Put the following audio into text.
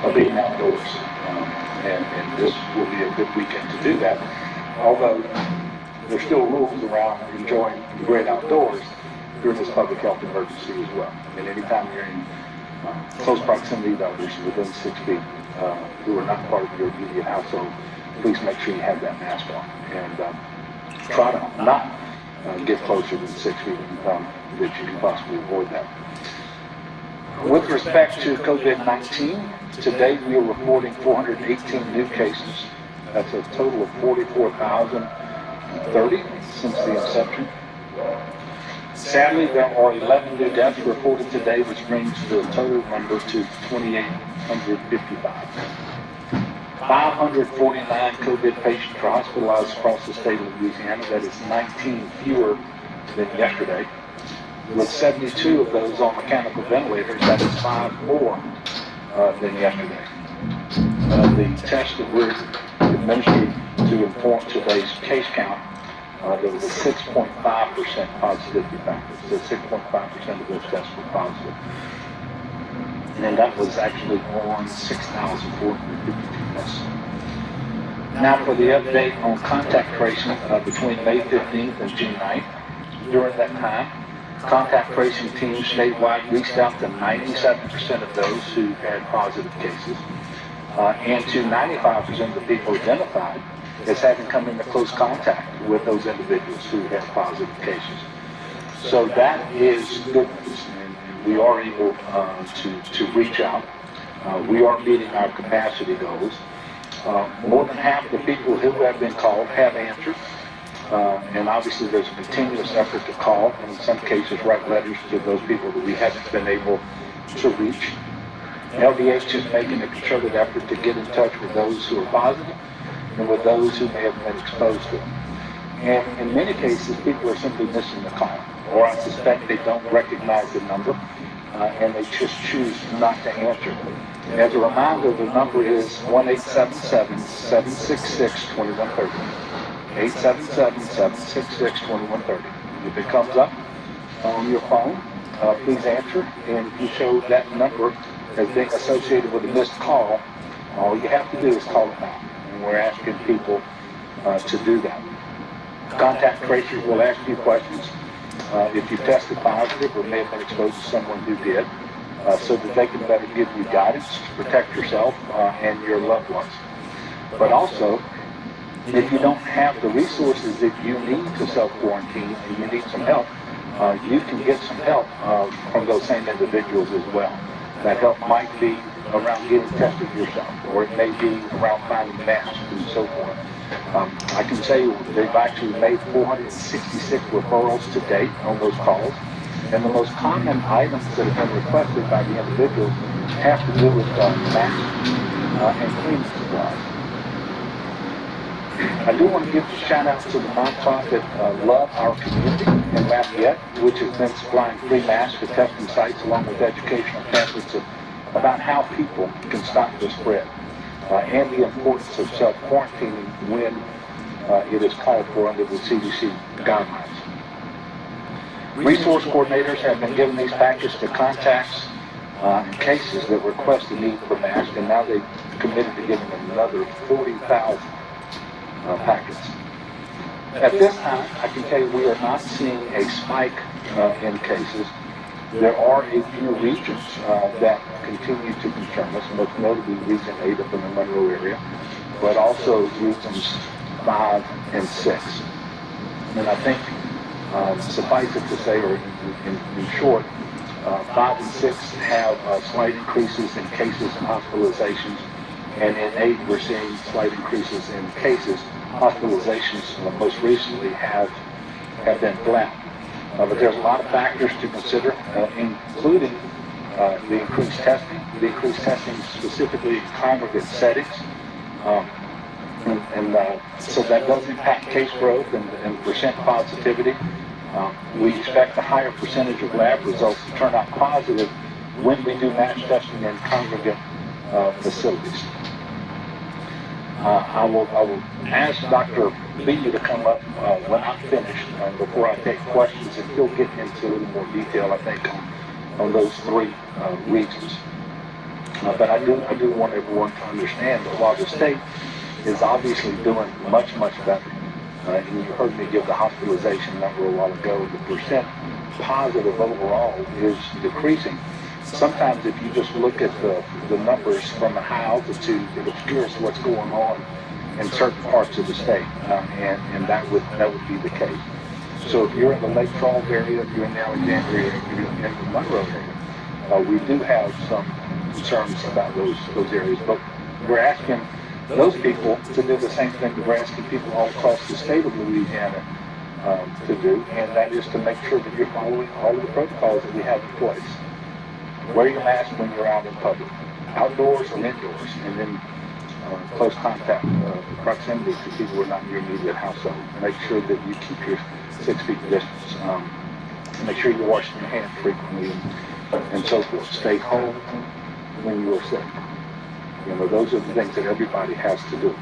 of being outdoors. And this will be a good weekend to do that. Although there's still rules around enjoying the great outdoors during this public health emergency as well. And anytime you're in close proximity to others within 6 feet who are not part of your immediate household, please make sure you have that mask on. And try to not get closer than 6 feet that you can possibly avoid that. With respect to COVID-19, today we are reporting 418 new cases. That's a total of 44,030 since the inception. Sadly, there are 11 new deaths reported today, which brings the total number to 2,855. 549 COVID patients are hospitalized across the state of Louisiana. That is 19 fewer than yesterday. With 72 of those on mechanical ventilators, that is 5 more than yesterday. The test that we're administered to inform today's case count, there was a 6.5% positivity factor. So 6.5% of those tests were positive. And that was actually on 6,452 tests. Now for the update on contact tracing between May 15th and June 9th. During that time, contact tracing teams statewide reached out to 97% of those who had positive cases and to 95% of the people identified as having come into close contact with those individuals who had positive cases. So that is good news, and we are able to reach out. We are meeting our capacity goals. More than half the people who have been called have answered, and obviously there's a continuous effort to call, and in some cases write letters to those people that we haven't been able to reach. LDH is making a concerted effort to get in touch with those who are positive and with those who may have been exposed to it. And in many cases, people are simply missing the call, or I suspect they don't recognize the number, and they just choose not to answer. As a reminder, the number is 1-877-766-2130. 877-766-2130. If it comes up on your phone, please answer, and if you show that number as being associated with a missed call, all you have to do is call it now. And we're asking people to do that. Contact tracers will ask you questions if you tested positive or may have been exposed to someone who did, so that they can better give you guidance to protect yourself and your loved ones. But also, if you don't have the resources that you need to self-quarantine and you need some help, you can get some help from those same individuals as well. That help might be around getting tested yourself, or it may be around finding masks and so forth. I can tell you they've actually made 466 referrals to date on those calls, and the most common items that have been requested by the individuals have to do with masks and cleaning supplies. I do want to give a shout out to the nonprofit Love Our Community in Lafayette, which has been supplying free masks to testing sites along with educational pamphlets about how people can stop the spread and the importance of self-quarantining when it is called for under the CDC guidelines. Resource coordinators have been given these packets to contacts and cases that request the need for masks, and now they've committed to giving another 40,000 packets. At this time, I can tell you we are not seeing a spike in cases. There are a few regions that continue to concern us, most notably Region 8 up in the Monroe area, but also Regions 5 and 6. And I think, suffice it to say, or in short, 5 and 6 have slight increases in cases and hospitalizations, and in 8 we're seeing slight increases in cases. Hospitalizations most recently have been flat. But there's a lot of factors to consider, including the increased testing specifically in congregate settings. So that does impact case growth and percent positivity. We expect a higher percentage of lab results to turn out positive when we do mass testing in congregate facilities. I will ask Dr. B to come up when I'm finished before I take questions, and he'll get into a little more detail, I think, on those three regions. But I do want everyone to understand that while the state is obviously doing much, much better, and you heard me give the hospitalization number a while ago, the percent positive overall is decreasing. Sometimes if you just look at the numbers from a high altitude, it obscures what's going on in certain parts of the state, and that would be the case. So if you're in the Lake Charles area, if you're in the Alexandria area, if you're in the Monroe area, we do have some concerns about those areas, but we're asking those people to do the same thing that we're asking people all across the state of Louisiana to do, and that is to make sure that you're following all of the protocols that we have in place. Wear your mask when you're out in public, outdoors or indoors, and then close contact, proximity to people who are not in your immediate household. Make sure that you keep your 6 feet distance. Make sure you're washing your hands frequently and so forth. Stay home when you are sick. You know, those are the things that everybody has to do.